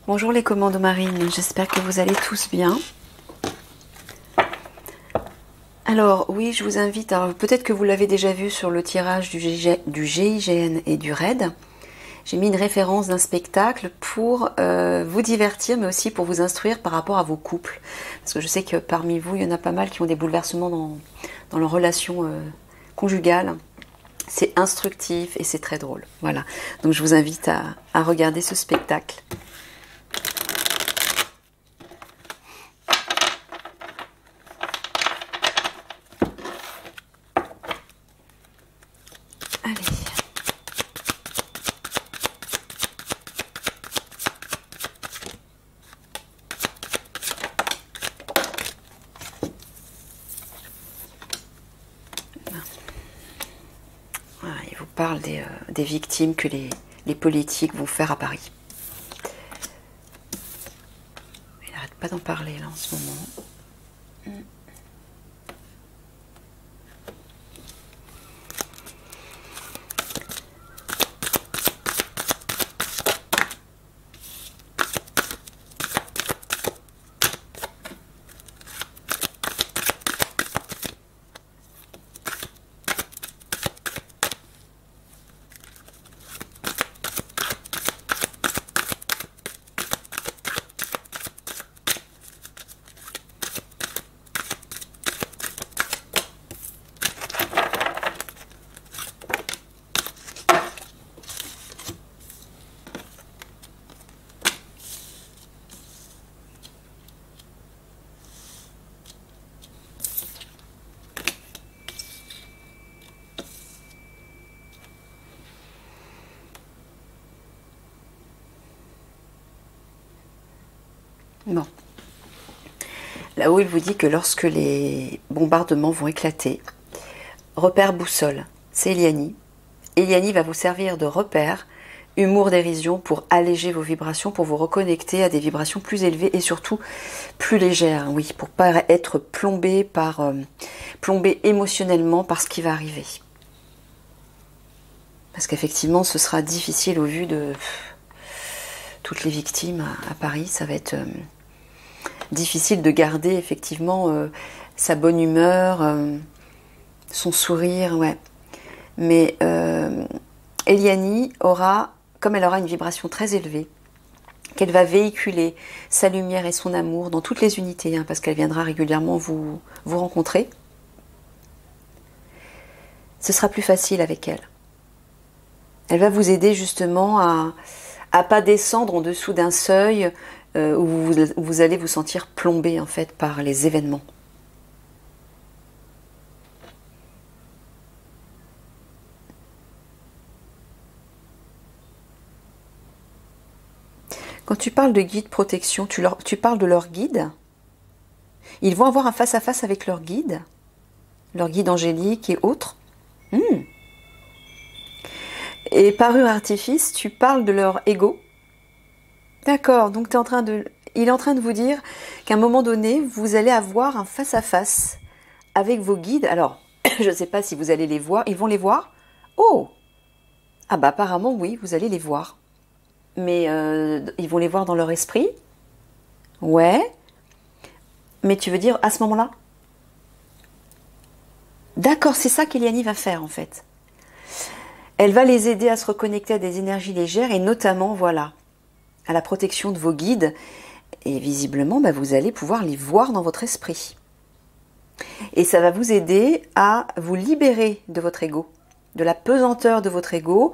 Bonjour les commandos marines, j'espère que vous allez tous bien. Alors oui, je vous invite, peut-être que vous l'avez déjà vu sur le tirage du GIGN et du RAID. J'ai mis une référence d'un spectacle pour vous divertir, mais aussi pour vous instruire par rapport à vos couples. Parce que je sais que parmi vous, il y en a pas mal qui ont des bouleversements dans leur relation conjugale. C'est instructif et c'est très drôle. Voilà, donc je vous invite à regarder ce spectacle. Allez. Voilà, il vous parle des victimes que les politiques vont faire à Paris. Il n'arrête pas d'en parler là en ce moment. Bon. Là-haut, il vous dit que lorsque les bombardements vont éclater, repère boussole, c'est Eliani. Eliani va vous servir de repère, humour, dérision pour alléger vos vibrations, pour vous reconnecter à des vibrations plus élevées et surtout plus légères. Oui, pour pas être plombé émotionnellement par ce qui va arriver. Parce qu'effectivement, ce sera difficile au vu de toutes les victimes à Paris. Ça va être difficile de garder effectivement sa bonne humeur, son sourire, ouais. Mais Eliani aura, comme elle aura une vibration très élevée, qu'elle va véhiculer sa lumière et son amour dans toutes les unités, parce qu'elle viendra régulièrement vous rencontrer. Ce sera plus facile avec elle. Elle va vous aider justement à pas descendre en dessous d'un seuil où vous allez vous sentir plombé en fait par les événements. Quand tu parles de guide protection, tu parles de leur guide. Ils vont avoir un face-à-face avec leur guide angélique et autres. Et parure artifice, tu parles de leur ego. D'accord, donc il est en train de vous dire qu'à un moment donné, vous allez avoir un face-à-face avec vos guides. Alors, je ne sais pas si vous allez les voir. Ils vont les voir? Oh! Ah bah apparemment, oui, vous allez les voir. Mais ils vont les voir dans leur esprit? Ouais. Mais tu veux dire à ce moment-là? D'accord, c'est ça qu'Eliani va faire en fait. Elle va les aider à se reconnecter à des énergies légères et notamment, voilà, à la protection de vos guides. Et visiblement, bah, vous allez pouvoir les voir dans votre esprit. Et ça va vous aider à vous libérer de votre ego, de la pesanteur de votre ego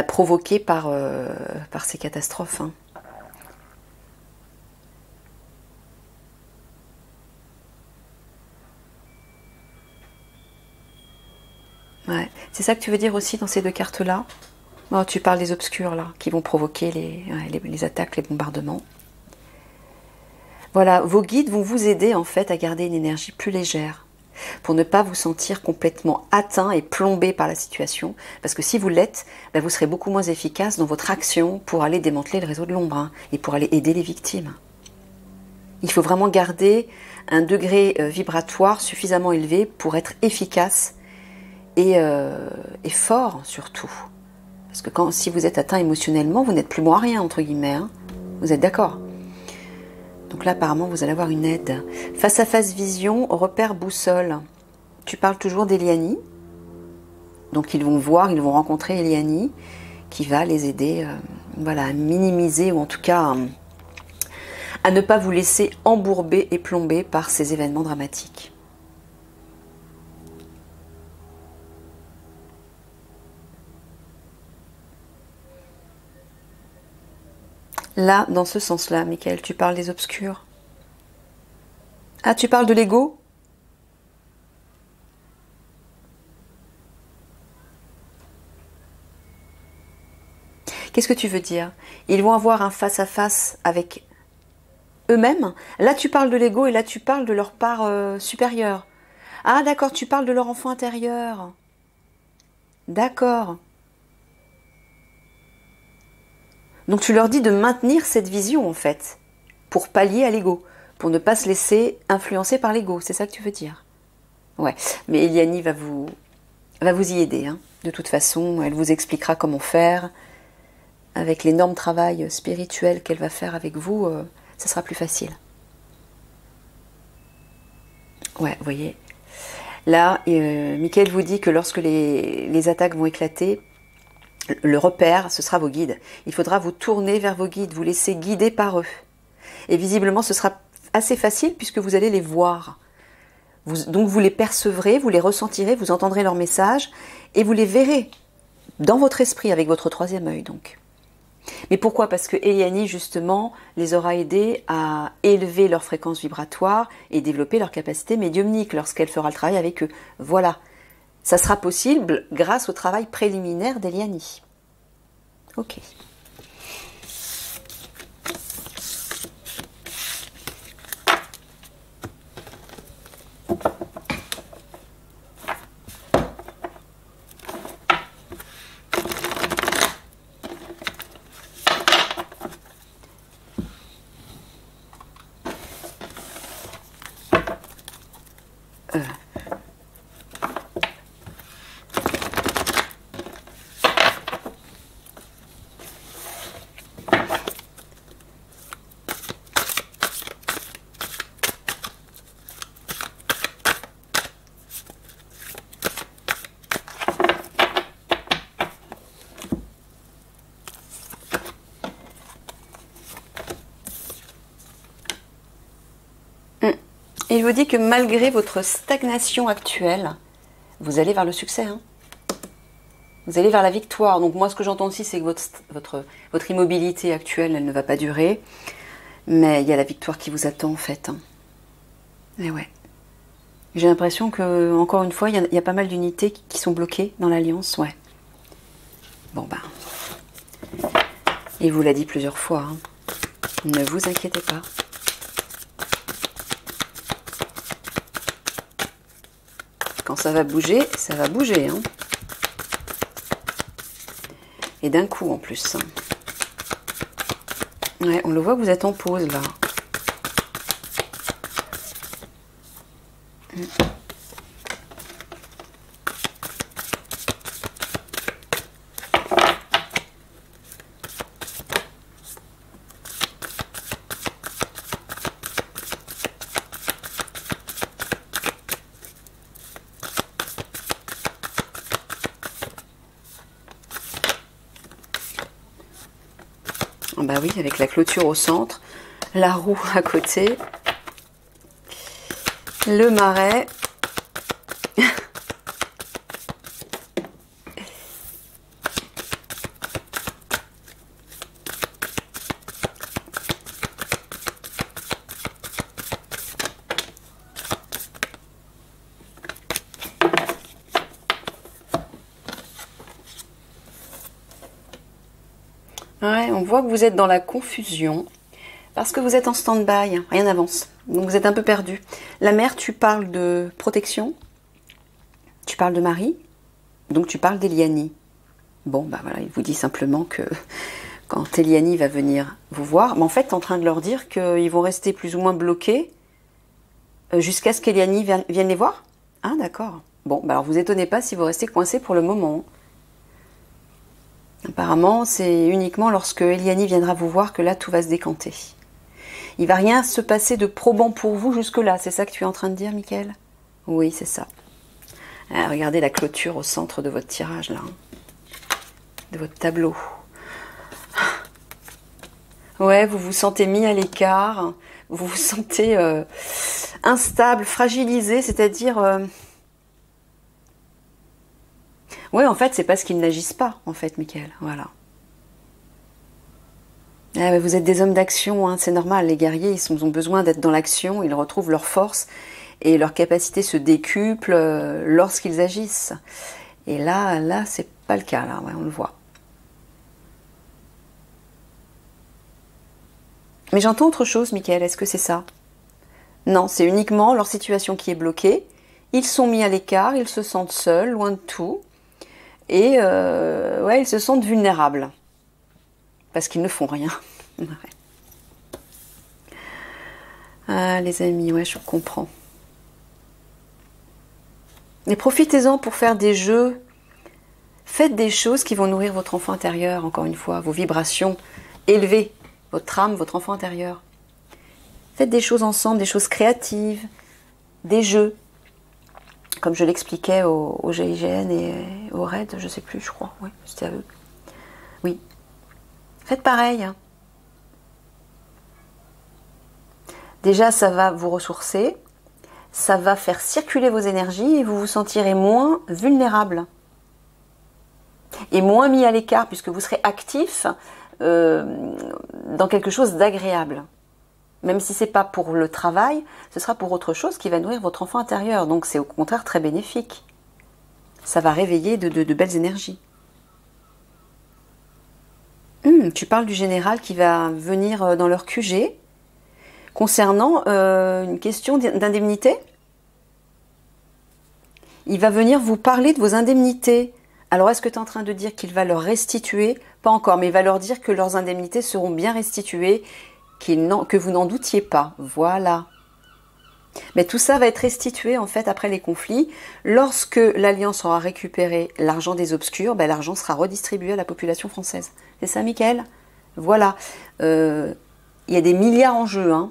provoquée par ces catastrophes. Hein. Ouais. C'est ça que tu veux dire aussi dans ces deux cartes-là? Oh, tu parles des obscurs là, qui vont provoquer les attaques, les bombardements. Voilà, vos guides vont vous aider en fait à garder une énergie plus légère, pour ne pas vous sentir complètement atteint et plombé par la situation, parce que si vous l'êtes, vous serez beaucoup moins efficace dans votre action pour aller démanteler le réseau de l'ombre et pour aller aider les victimes. Il faut vraiment garder un degré vibratoire suffisamment élevé pour être efficace et fort surtout. Parce que si vous êtes atteint émotionnellement, vous n'êtes plus bon à rien, entre guillemets. Hein. Vous êtes d'accord? Donc là, apparemment, vous allez avoir une aide. Face à face vision, repère boussole. Tu parles toujours d'Eliani. Donc ils vont rencontrer Eliani qui va les aider voilà, à minimiser ou en tout cas à ne pas vous laisser embourber et plomber par ces événements dramatiques. Là, dans ce sens-là, Michael, tu parles des obscurs. Ah, tu parles de l'ego? Qu'est-ce que tu veux dire? Ils vont avoir un face-à-face avec eux-mêmes. Là, tu parles de l'ego et là, tu parles de leur part supérieure. Ah, d'accord, tu parles de leur enfant intérieur. D'accord. Donc, tu leur dis de maintenir cette vision, en fait, pour pallier à l'ego, pour ne pas se laisser influencer par l'ego. C'est ça que tu veux dire? Ouais, mais Eliani va vous y aider. Hein. De toute façon, elle vous expliquera comment faire. Avec l'énorme travail spirituel qu'elle va faire avec vous, ça sera plus facile. Ouais, vous voyez. Là, Michael vous dit que lorsque les attaques vont éclater, le repère, ce sera vos guides. Il faudra vous tourner vers vos guides, vous laisser guider par eux. Et visiblement, ce sera assez facile puisque vous allez les voir. Donc vous les percevrez, vous les ressentirez, vous entendrez leurs messages et vous les verrez dans votre esprit avec votre troisième œil donc. Mais pourquoi? Parce que Eliani, justement, les aura aidés à élever leur fréquence vibratoire et développer leur capacité médiumnique lorsqu'elle fera le travail avec eux. Voilà. Ça sera possible grâce au travail préliminaire d'Eliani. Ok. Il vous dit que malgré votre stagnation actuelle, vous allez vers le succès. Hein. Vous allez vers la victoire. Donc moi, ce que j'entends aussi, c'est que votre immobilité actuelle, elle ne va pas durer. Mais il y a la victoire qui vous attend, en fait. Hein. Et ouais. J'ai l'impression que, encore une fois, il y a pas mal d'unités qui sont bloquées dans l'Alliance. Ouais. Bon, ben. Il vous l'a dit plusieurs fois. Hein. Ne vous inquiétez pas. Quand ça va bouger, ça va bouger. Hein. Et d'un coup en plus. Ouais, on le voit que vous êtes en pause là. Bah oui, avec la clôture au centre, la roue à côté, le marais. Ouais, on voit que vous êtes dans la confusion parce que vous êtes en stand-by, hein, rien n'avance. Donc vous êtes un peu perdu. La mère, tu parles de protection, tu parles de Marie, donc tu parles d'Eliani. Bon, bah voilà, il vous dit simplement que quand Eliani va venir vous voir, mais en fait, tu es en train de leur dire qu'ils vont rester plus ou moins bloqués jusqu'à ce qu'Eliani vienne les voir. Ah, d'accord. Bon, bah alors vous étonnez pas si vous restez coincés pour le moment. Apparemment, c'est uniquement lorsque Eliani viendra vous voir que là, tout va se décanter. Il va rien se passer de probant pour vous jusque-là. C'est ça que tu es en train de dire, Mickaël? Oui, c'est ça. Ah, regardez la clôture au centre de votre tirage, là. De votre tableau. Ouais, vous vous sentez mis à l'écart. Vous vous sentez instable, fragilisé, c'est-à-dire... Ouais, en fait, c'est parce qu'ils n'agissent pas, en fait, Mickaël. Voilà. Ah, vous êtes des hommes d'action, hein, c'est normal. Les guerriers, ils ont besoin d'être dans l'action, ils retrouvent leur force et leur capacité se décuple lorsqu'ils agissent. Et là, c'est pas le cas, là, ouais, on le voit. Mais j'entends autre chose, Mickaël, est-ce que c'est ça? Non, c'est uniquement leur situation qui est bloquée. Ils sont mis à l'écart, ils se sentent seuls, loin de tout. Et ouais, ils se sentent vulnérables. Parce qu'ils ne font rien. Ouais. Ah, les amis, ouais, je comprends. Et profitez-en pour faire des jeux. Faites des choses qui vont nourrir votre enfant intérieur, encore une fois, vos vibrations élevées, votre âme, votre enfant intérieur. Faites des choses ensemble, des choses créatives, des jeux. Comme je l'expliquais au GIGN et au RAID, je ne sais plus, je crois. Oui, c'était à eux. Oui. Faites pareil. Déjà, ça va vous ressourcer, ça va faire circuler vos énergies et vous vous sentirez moins vulnérable. Et moins mis à l'écart puisque vous serez actif dans quelque chose d'agréable. Même si ce n'est pas pour le travail, ce sera pour autre chose qui va nourrir votre enfant intérieur. Donc c'est au contraire très bénéfique. Ça va réveiller de belles énergies. Tu parles du général qui va venir dans leur QG concernant une question d'indemnité. Il va venir vous parler de vos indemnités. Alors est-ce que tu es en train de dire qu'il va leur restituer? Pas encore, mais il va leur dire que leurs indemnités seront bien restituées, que vous n'en doutiez pas. Voilà. Mais tout ça va être restitué en fait après les conflits. Lorsque l'Alliance aura récupéré l'argent des obscurs, ben, l'argent sera redistribué à la population française. C'est ça, Mickaël? Voilà. Il y a des milliards en jeu. Hein.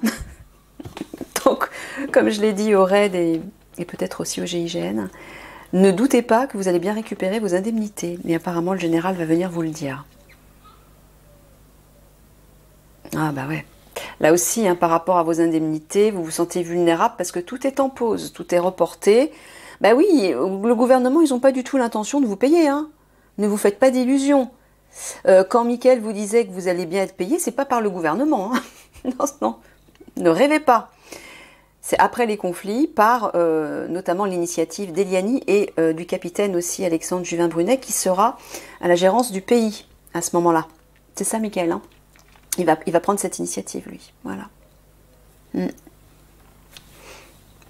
Donc, comme je l'ai dit au RAID et peut-être aussi au GIGN, ne doutez pas que vous allez bien récupérer vos indemnités. Mais apparemment, le général va venir vous le dire. Ah bah ouais. Là aussi, hein, par rapport à vos indemnités, vous vous sentez vulnérable parce que tout est en pause, tout est reporté. Bah oui, le gouvernement, ils n'ont pas du tout l'intention de vous payer. Hein. Ne vous faites pas d'illusions. Quand Mickaël vous disait que vous allez bien être payé, c'est pas par le gouvernement. Hein. Non, non, ne rêvez pas. C'est après les conflits, par notamment l'initiative d'Eliani et du capitaine aussi Alexandre Juvin-Brunet qui sera à la gérance du pays à ce moment-là. C'est ça, Mickaël, hein. Il va prendre cette initiative, lui. Voilà. Bien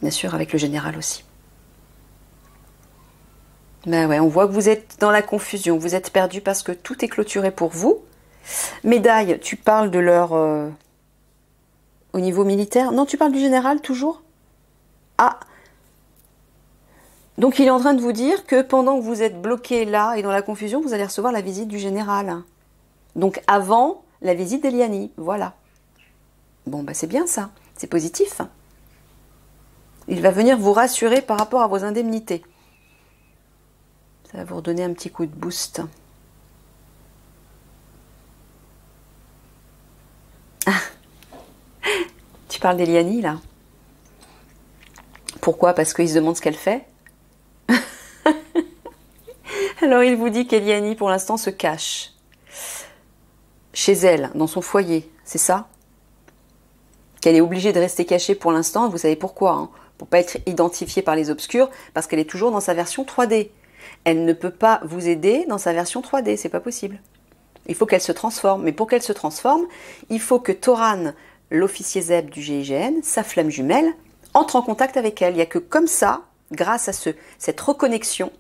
sûr, avec le général aussi. Ben ouais, on voit que vous êtes dans la confusion. Vous êtes perdu parce que tout est clôturé pour vous. Médaille, tu parles de leur... au niveau militaire. Non, tu parles du général, toujours? Ah. Donc, il est en train de vous dire que pendant que vous êtes bloqué là et dans la confusion, vous allez recevoir la visite du général. Donc, avant... la visite d'Eliani, voilà. Bon, bah c'est bien ça, c'est positif. Il va venir vous rassurer par rapport à vos indemnités. Ça va vous redonner un petit coup de boost. Ah. Tu parles d'Eliani, là? Pourquoi? Parce qu'il se demande ce qu'elle fait? Alors, il vous dit qu'Eliani, pour l'instant, se cache. Chez elle, dans son foyer, c'est ça? Qu'elle est obligée de rester cachée pour l'instant, vous savez pourquoi, hein? Pour ne pas être identifiée par les obscurs, parce qu'elle est toujours dans sa version 3D. Elle ne peut pas vous aider dans sa version 3D, c'est pas possible. Il faut qu'elle se transforme, mais pour qu'elle se transforme, il faut que Toran, l'officier Zeb du GIGN, sa flamme jumelle, entre en contact avec elle. Il n'y a que comme ça, grâce à cette reconnexion,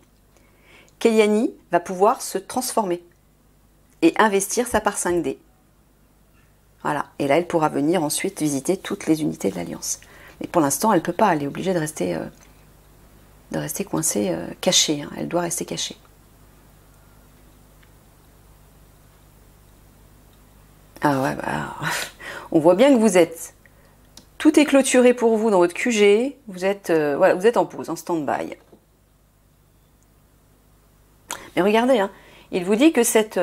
qu'Eliani va pouvoir se transformer et investir sa part 5D. Voilà. Et là, elle pourra venir ensuite visiter toutes les unités de l'Alliance. Mais pour l'instant, elle ne peut pas. Elle est obligée de rester coincée, cachée. Hein. Elle doit rester cachée. On voit bien que vous êtes... Tout est clôturé pour vous dans votre QG. Vous êtes, voilà, vous êtes en pause, en stand-by. Mais regardez, hein, il vous dit que cette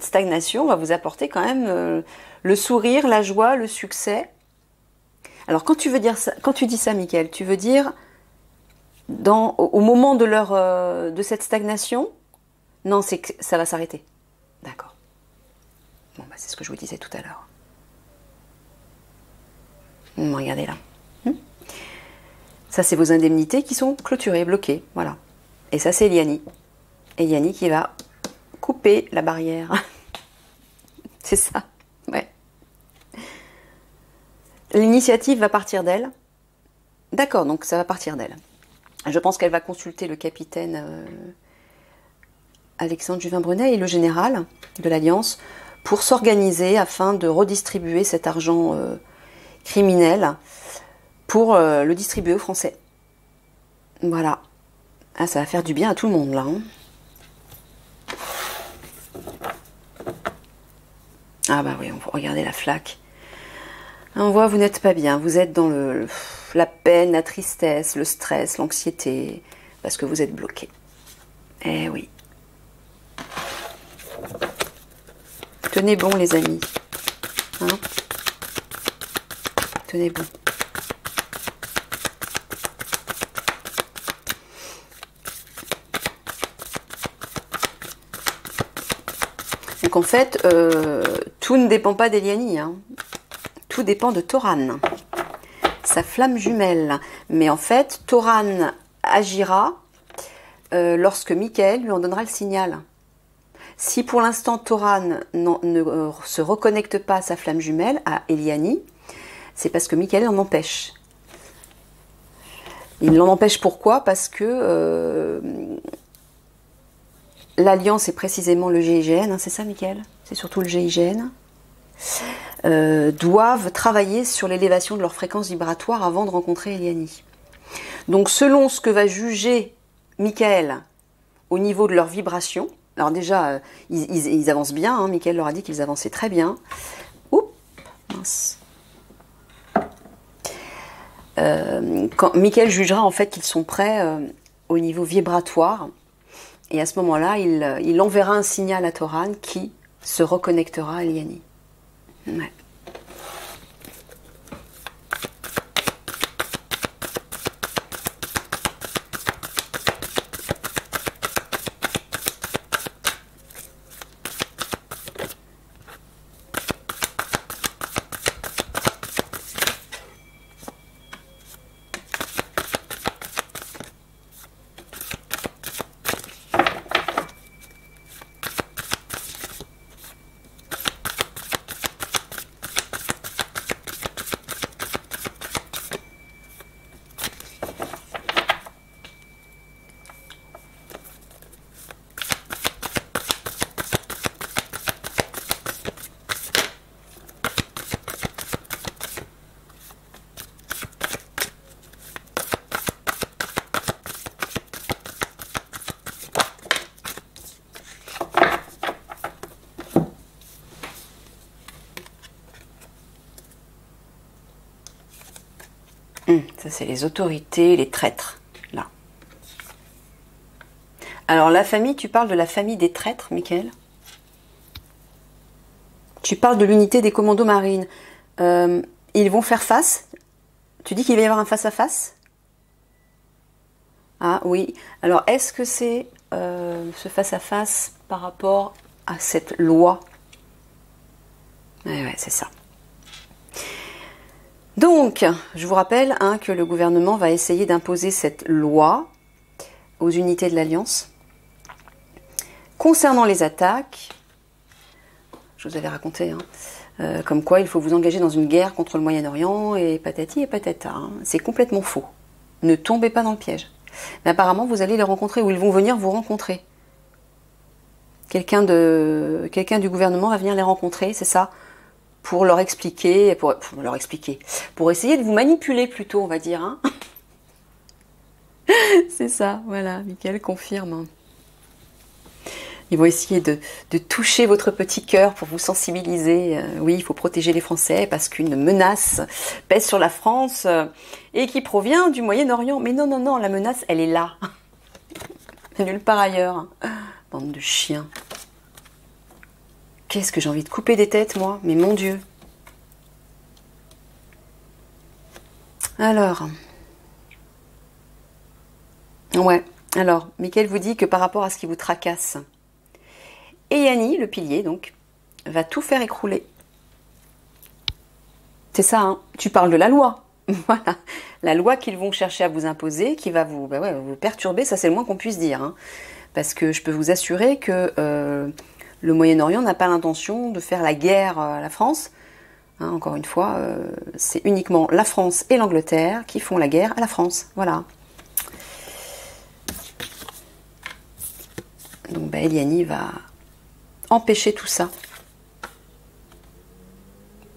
stagnation va vous apporter quand même le sourire, la joie, le succès. Alors quand tu dis ça, Mickaël, tu veux dire au moment de cette stagnation? Non, c'est que ça va s'arrêter. D'accord. Bon, bah, c'est ce que je vous disais tout à l'heure. Regardez là. Ça, c'est vos indemnités qui sont clôturées, bloquées. Voilà. Et ça, c'est Eliani. Eliani qui va couper la barrière. C'est ça. Ouais. L'initiative va partir d'elle. D'accord, donc ça va partir d'elle. Je pense qu'elle va consulter le capitaine Alexandre Juvin-Brunet et le général de l'Alliance pour s'organiser afin de redistribuer cet argent criminel pour le distribuer aux Français. Voilà. Ah, ça va faire du bien à tout le monde là. Hein. Ah bah oui, regardez la flaque. On voit, vous n'êtes pas bien. Vous êtes dans la peine, la tristesse, le stress, l'anxiété, parce que vous êtes bloqué. Eh oui. Tenez bon, les amis. Hein? Tenez bon. Donc en fait, tout ne dépend pas d'Eliani. Hein. Tout dépend de Toran. Sa flamme jumelle. Mais en fait, Toran agira lorsque Mickaël lui en donnera le signal. Si pour l'instant Toran ne se reconnecte pas à sa flamme jumelle, à Eliani, c'est parce que Mickaël l'en empêche. Il l'en empêche pourquoi? Parce que l'Alliance est précisément le GIGN, hein, c'est ça Mickaël? C'est surtout le GIGN. Doivent travailler sur l'élévation de leur fréquence vibratoire avant de rencontrer Eliani. Donc selon ce que va juger Mickaël au niveau de leur vibration, alors déjà ils avancent bien, hein, Mickaël leur a dit qu'ils avançaient très bien. Oups, mince. Quand Mickaël jugera en fait qu'ils sont prêts au niveau vibratoire, et à ce moment-là il enverra un signal à Toran qui se reconnectera à Eliani. Ouais. Ça, c'est les autorités, les traîtres, là. Alors, la famille, tu parles de la famille des traîtres, Mickaël? Tu parles de l'unité des commandos marines. Ils vont faire face? Tu dis qu'il va y avoir un face-à-face? Ah oui. Alors, est-ce que c'est ce face-à-face par rapport à cette loi? Ouais, c'est ça. Donc, je vous rappelle que le gouvernement va essayer d'imposer cette loi aux unités de l'Alliance. Concernant les attaques, je vous avais raconté, comme quoi il faut vous engager dans une guerre contre le Moyen-Orient et patati et patata. C'est complètement faux. Ne tombez pas dans le piège. Mais apparemment, vous allez les rencontrer ou ils vont venir vous rencontrer. Quelqu'un du gouvernement va venir les rencontrer, c'est ça? Pour leur expliquer, pour essayer de vous manipuler plutôt, on va dire. Hein. C'est ça, voilà, Mickaël confirme. Ils vont essayer de toucher votre petit cœur pour vous sensibiliser. Oui, il faut protéger les Français parce qu'une menace pèse sur la France et qui provient du Moyen-Orient. Mais non, non, non, la menace, elle est là. Nulle part ailleurs. Bande de chiens. Qu'est-ce que j'ai envie de couper des têtes, moi? Mais mon Dieu. Alors. Ouais. Alors, Mickaël vous dit que par rapport à ce qui vous tracasse, Yanni, le pilier, donc, va tout faire écrouler. C'est ça, hein. Tu parles de la loi. Voilà. La loi qu'ils vont chercher à vous imposer, qui va vous, vous perturber, ça c'est le moins qu'on puisse dire. Hein. Parce que je peux vous assurer que le Moyen-Orient n'a pas l'intention de faire la guerre à la France. Hein, encore une fois, c'est uniquement la France et l'Angleterre qui font la guerre à la France. Voilà. Donc Eliani va empêcher tout ça.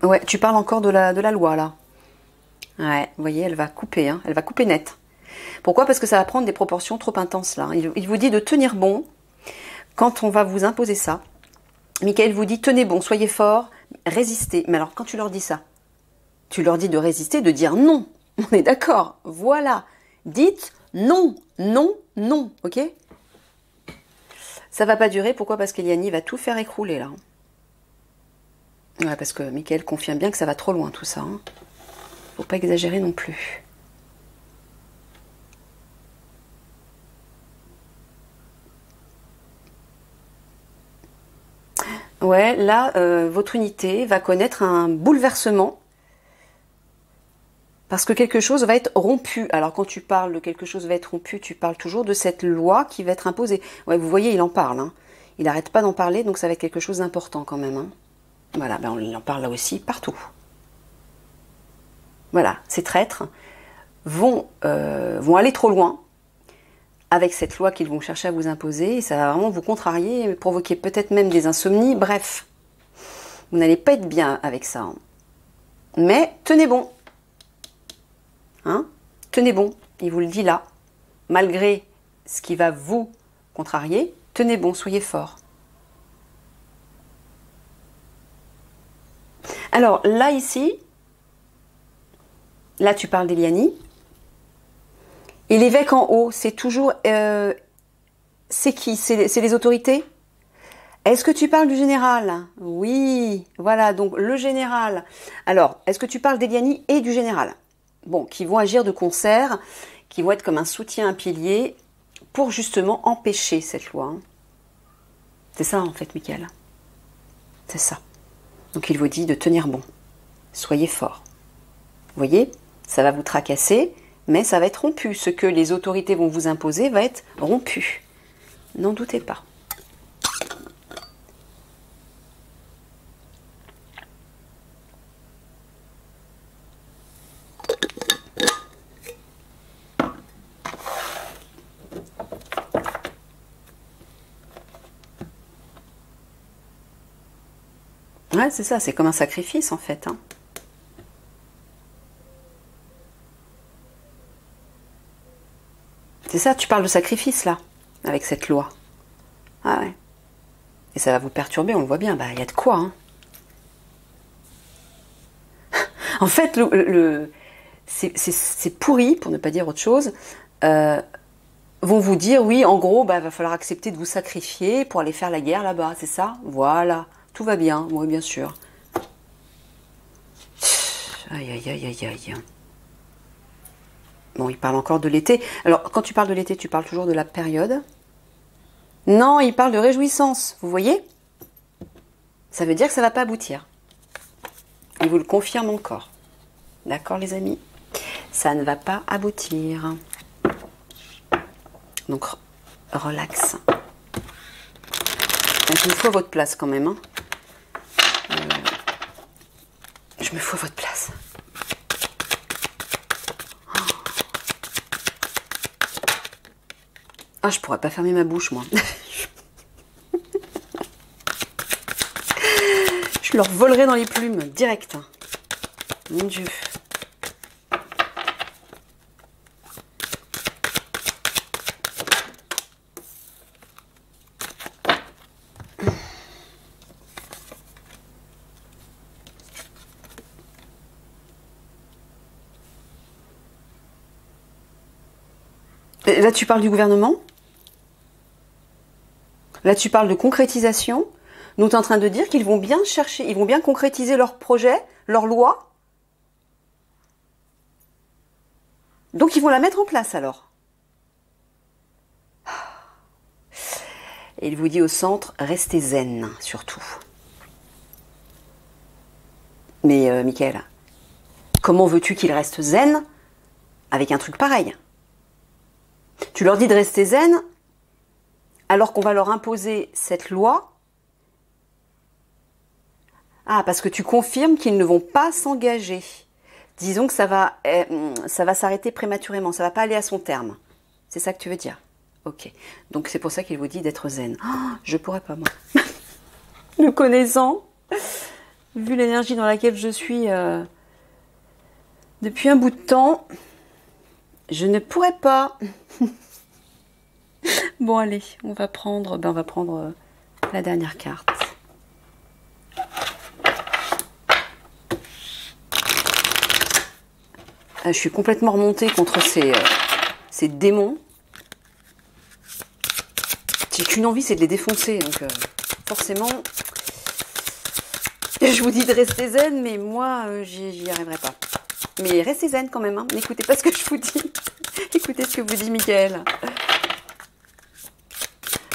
Ouais, tu parles encore de la loi là. Ouais, vous voyez, elle va couper, hein, elle va couper net. Pourquoi? Parce que ça va prendre des proportions trop intenses là. Il vous dit de tenir bon quand on va vous imposer ça. Mickaël vous dit tenez bon, soyez fort, résistez. Mais alors quand tu leur dis ça, tu leur dis de résister, de dire non. On est d'accord, voilà. Dites non, non, non, ok? Ça va pas durer, pourquoi? Parce qu'Eliani va tout faire écrouler là. Ouais, parce que Mickaël confirme bien que ça va trop loin tout ça. Hein. Faut pas exagérer non plus. Ouais, là, votre unité va connaître un bouleversement parce que quelque chose va être rompu. Alors, quand tu parles de quelque chose va être rompu, tu parles toujours de cette loi qui va être imposée. Ouais, vous voyez, il en parle. Hein. Il n'arrête pas d'en parler, donc ça va être quelque chose d'important quand même. Hein. Voilà, ben on en parle là aussi, partout. Voilà, ces traîtres vont aller trop loin avec cette loi qu'ils vont chercher à vous imposer. Et ça va vraiment vous contrarier, provoquer peut-être même des insomnies. Bref, vous n'allez pas être bien avec ça. Hein. Mais tenez bon. Hein? Tenez bon, il vous le dit là. Malgré ce qui va vous contrarier, tenez bon, soyez fort. Alors là, ici, là tu parles d'Eliani. Et l'évêque en haut, c'est toujours... c'est qui? C'est les autorités? Est-ce que tu parles du général? Oui, voilà, donc le général. Alors, est-ce que tu parles d'Eliani et du général? Bon, qui vont agir de concert, qui vont être comme un soutien, un pilier, pour justement empêcher cette loi. Hein. C'est ça en fait, Mickaël. C'est ça. Donc il vous dit de tenir bon. Soyez fort. Vous voyez, ça va vous tracasser, mais ça va être rompu. Ce que les autorités vont vous imposer va être rompu. N'en doutez pas. Ouais, c'est ça, c'est comme un sacrifice en fait. Hein. C'est ça, tu parles de sacrifice là, avec cette loi. Ah ouais. Et ça va vous perturber, on le voit bien, bah il y a de quoi. Hein. En fait, c'est pourri, pour ne pas dire autre chose, vont vous dire, oui, en gros, bah va falloir accepter de vous sacrifier pour aller faire la guerre là-bas, c'est ça? Voilà. Tout va bien, oui, bien sûr. Aïe, aïe, aïe, aïe, aïe. Bon, il parle encore de l'été. Alors, quand tu parles de l'été, tu parles toujours de la période? Non, il parle de réjouissance, vous voyez? Ça veut dire que ça ne va pas aboutir. Il vous le confirme encore. D'accord, les amis? Ça ne va pas aboutir. Donc, relax. Je me fous à votre place quand même, hein. Je me fous à votre place. Ah, je pourrais pas fermer ma bouche, moi. Je leur volerai dans les plumes, direct. Mon Dieu. Là, tu parles du gouvernement. Là, tu parles de concrétisation. Nous, tu es en train de dire qu'ils vont bien chercher, ils vont bien concrétiser leurs projets, leurs lois. Donc, ils vont la mettre en place alors. Et il vous dit au centre, restez zen, surtout. Mais, Michael, comment veux-tu qu'ils restent zen avec un truc pareil? Tu leur dis de rester zen, alors qu'on va leur imposer cette loi. Ah, parce que tu confirmes qu'ils ne vont pas s'engager. Disons que ça va s'arrêter prématurément, ça va pas aller à son terme. C'est ça que tu veux dire? Ok. Donc c'est pour ça qu'il vous dit d'être zen. Oh, je pourrais pas, moi. Le connaissant, vu l'énergie dans laquelle je suis depuis un bout de temps, je ne pourrais pas. Bon, allez, on va prendre la dernière carte. Je suis complètement remontée contre ces démons. J'ai qu'une envie, c'est de les défoncer. Donc, forcément, je vous dis de rester zen, mais moi, j'y arriverai pas. Mais restez zen quand même. Hein. N'écoutez pas ce que je vous dis. Écoutez ce que vous dit Michael.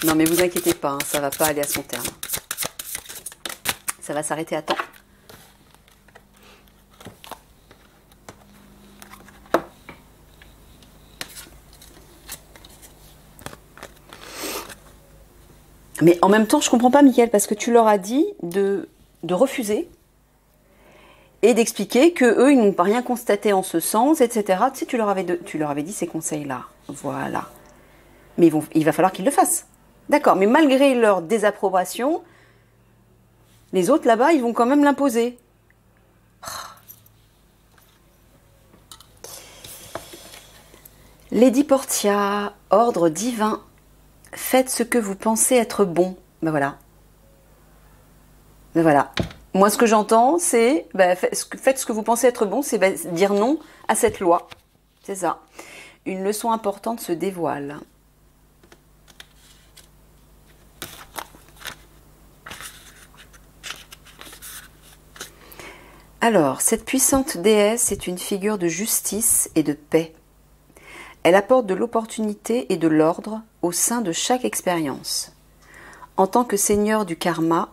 Non, mais vous inquiétez pas, hein, ça va pas aller à son terme. Ça va s'arrêter à temps. Mais en même temps, je comprends pas, Michael, parce que tu leur as dit de refuser et d'expliquer que eux, ils n'ont pas rien constaté en ce sens, etc. Tu sais, tu leur avais dit ces conseils-là. Voilà. Mais il va falloir qu'ils le fassent. D'accord, mais malgré leur désapprobation, les autres là-bas, ils vont quand même l'imposer. Lady Portia, ordre divin. Faites ce que vous pensez être bon. Ben voilà. Ben voilà. Moi, ce que j'entends, c'est faites ce que vous pensez être bon, c'est dire non à cette loi. C'est ça. Une leçon importante se dévoile. Alors, cette puissante déesse est une figure de justice et de paix. Elle apporte de l'opportunité et de l'ordre au sein de chaque expérience. En tant que seigneur du karma,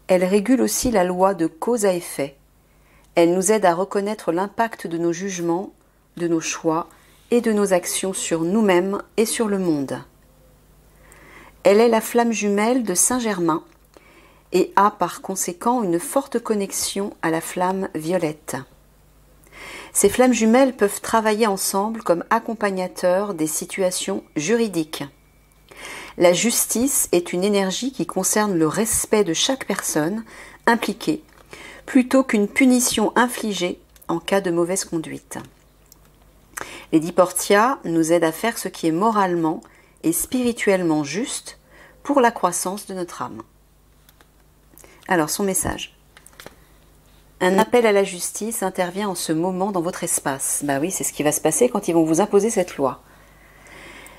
elle régule aussi la loi de cause à effet. Elle nous aide à reconnaître l'impact de nos jugements, de nos choix et de nos actions sur nous-mêmes et sur le monde. Elle est la flamme jumelle de Saint-Germain et a par conséquent une forte connexion à la flamme violette. Ces flammes jumelles peuvent travailler ensemble comme accompagnateurs des situations juridiques. La justice est une énergie qui concerne le respect de chaque personne impliquée, plutôt qu'une punition infligée en cas de mauvaise conduite. Lady Portia nous aide à faire ce qui est moralement et spirituellement juste pour la croissance de notre âme. Alors, son message. Un appel à la justice intervient en ce moment dans votre espace. Bah oui, c'est ce qui va se passer quand ils vont vous imposer cette loi.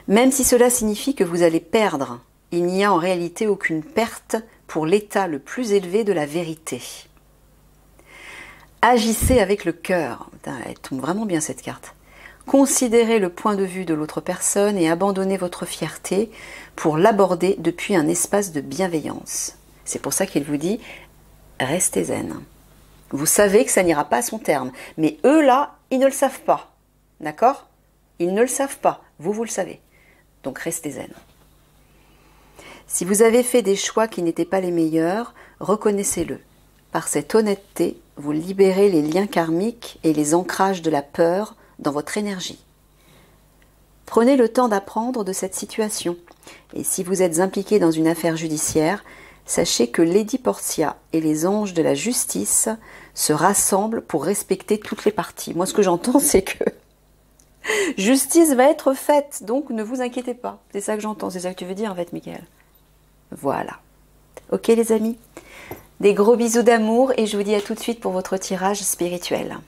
Même si cela signifie que vous allez perdre, il n'y a en réalité aucune perte pour l'état le plus élevé de la vérité. Agissez avec le cœur. Elle tombe vraiment bien cette carte. Considérez le point de vue de l'autre personne et abandonnez votre fierté pour l'aborder depuis un espace de bienveillance. C'est pour ça qu'il vous dit « Restez zen ». Vous savez que ça n'ira pas à son terme. Mais eux, là, ils ne le savent pas. D'accord? Ils ne le savent pas. Vous, vous le savez. Donc, restez zen. Si vous avez fait des choix qui n'étaient pas les meilleurs, reconnaissez-le. Par cette honnêteté, vous libérez les liens karmiques et les ancrages de la peur dans votre énergie. Prenez le temps d'apprendre de cette situation. Et si vous êtes impliqué dans une affaire judiciaire, sachez que Lady Portia et les anges de la justice se rassemblent pour respecter toutes les parties. Moi, ce que j'entends, c'est que justice va être faite, donc ne vous inquiétez pas. C'est ça que j'entends, c'est ça que tu veux dire en fait, Michael. Voilà. Ok les amis? Des gros bisous d'amour et je vous dis à tout de suite pour votre tirage spirituel.